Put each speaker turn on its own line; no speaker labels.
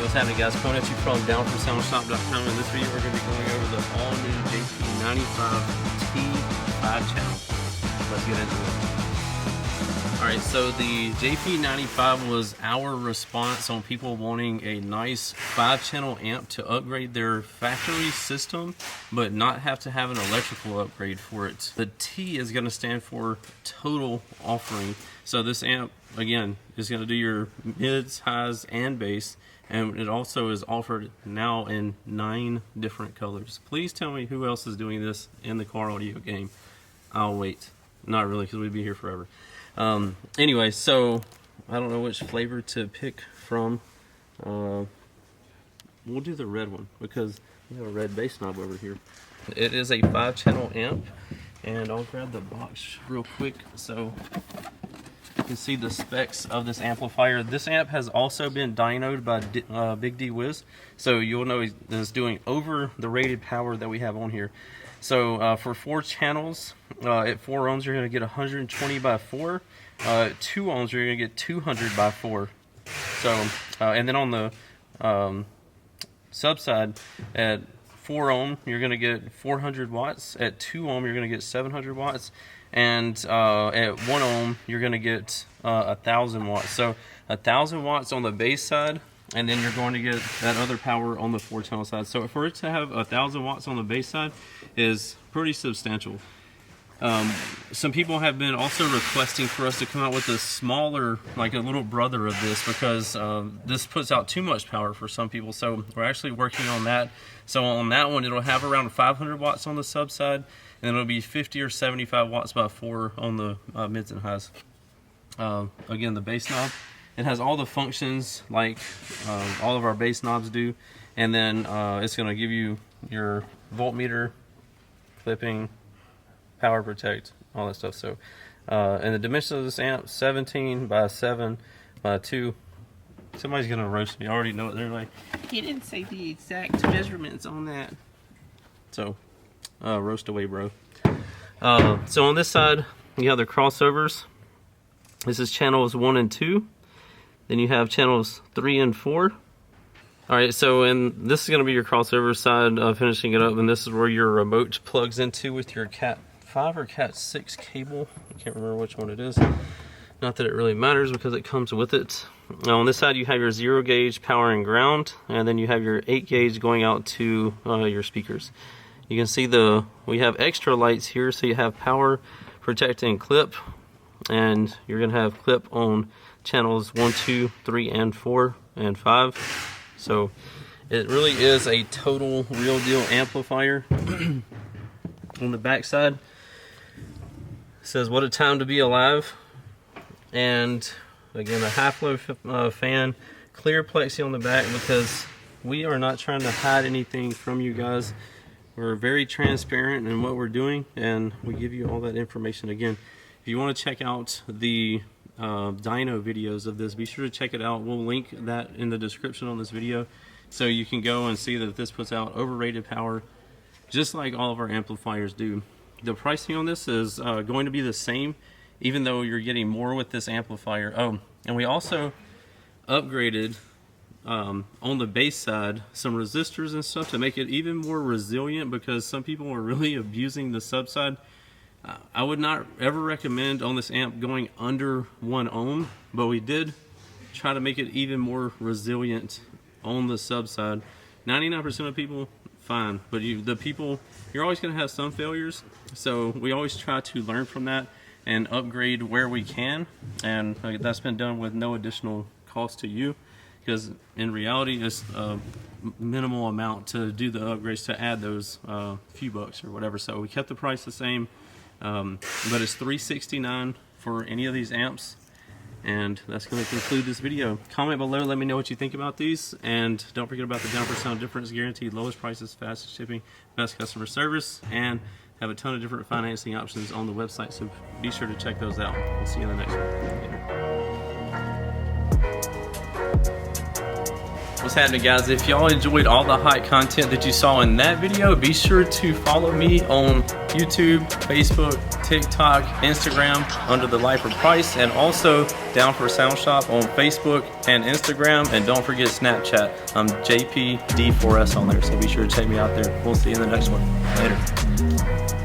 What's happening, guys? Coming at you from downforsoundshop.com. In this video, we're going to be going over the all-new JP95T 5-channel. Let's get into it. Alright, so the JP95 was our response on people wanting a nice 5-channel amp to upgrade their factory system, but not have to have an electrical upgrade for it. The T is going to stand for total offering. So this amp, again, is going to do your mids, highs, and bass. And it also is offered now in 9 different colors. Please tell me who else is doing this in the car audio game. I'll wait. Not really, because we'd be here forever. Anyway, so I don't know which flavor to pick from. We'll do the red one because we have a red bass knob over here. It is a 5-channel amp, and I'll grab the box real quick so you can see the specs of this amplifier. This amp has also been dynoed by Big D Wiz, so you'll know it's doing over the rated power that we have on here. So for 4 channels, at 4 ohms you're going to get 120 by 4. At 2 ohms you're going to get 200 by 4. So and then on the sub side, at 4 ohm you're going to get 400 watts. At 2 ohm you're going to get 700 watts. And at 1 ohm you're going to get 1,000 watts. So 1,000 watts on the bass side, and then you're going to get that other power on the 4-channel side. So for it to have 1,000 watts on the bass side is pretty substantial. Some people have been also requesting for us to come out with a smaller, like a little brother of this, because this puts out too much power for some people. So we're actually working on that. So on that one, it'll have around 500 watts on the sub side, and it'll be 50 or 75 watts by 4 on the mids and highs. Again, the bass knob, it has all the functions like all of our bass knobs do, and then it's going to give you your voltmeter, clipping, power protect, all that stuff. So and the dimensions of this amp, 17 by 7 by 2. Somebody's gonna roast me. I already know it. They're like, he didn't say the exact measurements on that. So roast away, bro. So on this side you have the crossovers. This is channels 1 and 2. Then you have channels 3 and 4. Alright, so and this is going to be your crossover side, finishing it up, and this is where your remote plugs into with your Cat 5 or Cat 6 cable. I can't remember which one it is. Not that it really matters because it comes with it. Now on this side you have your 0 gauge power and ground, and then you have your 8 gauge going out to your speakers. You can see we have extra lights here, so you have power, protect, and clip, and you're going to have clip on channels 1, 2, 3, and 4, and 5. So it really is a total real deal amplifier. On the back side, it says "What a time to be alive," and again a half-low fan, clear plexi on the back, because we are not trying to hide anything from you guys. We're very transparent in what we're doing, and we give you all that information. Again, if you want to check out the dyno videos of this, be sure to check it out. We'll link that in the description on this video, so you can go and see that this puts out overrated power just like all of our amplifiers do. The pricing on this is going to be the same, even though you're getting more with this amplifier. Oh, and we also upgraded on the bass side some resistors and stuff to make it even more resilient, because some people are really abusing the sub side. I would not ever recommend on this amp going under 1 ohm, but we did try to make it even more resilient on the sub side. 99% of people, fine, but you're always going to have some failures, so we always try to learn from that and upgrade where we can, and that's been done with no additional cost to you, because in reality it's a minimal amount to do the upgrades to add those few bucks or whatever. So we kept the price the same. But it's $369 for any of these amps, and that's going to conclude this video. Comment below, let me know what you think about these, and don't forget about the down for sound difference guaranteed, lowest prices, fastest shipping, best customer service, and have a ton of different financing options on the website, so be sure to check those out. We'll see you in the next one. Later. What's happening, guys? If y'all enjoyed all the hot content that you saw in that video, be sure to follow me on YouTube, Facebook, TikTok, Instagram under the Lifer Price, and also Down for Sound Shop on Facebook and Instagram. And don't forget Snapchat. I'm JPD4S on there, so be sure to check me out there. We'll see you in the next one. Later.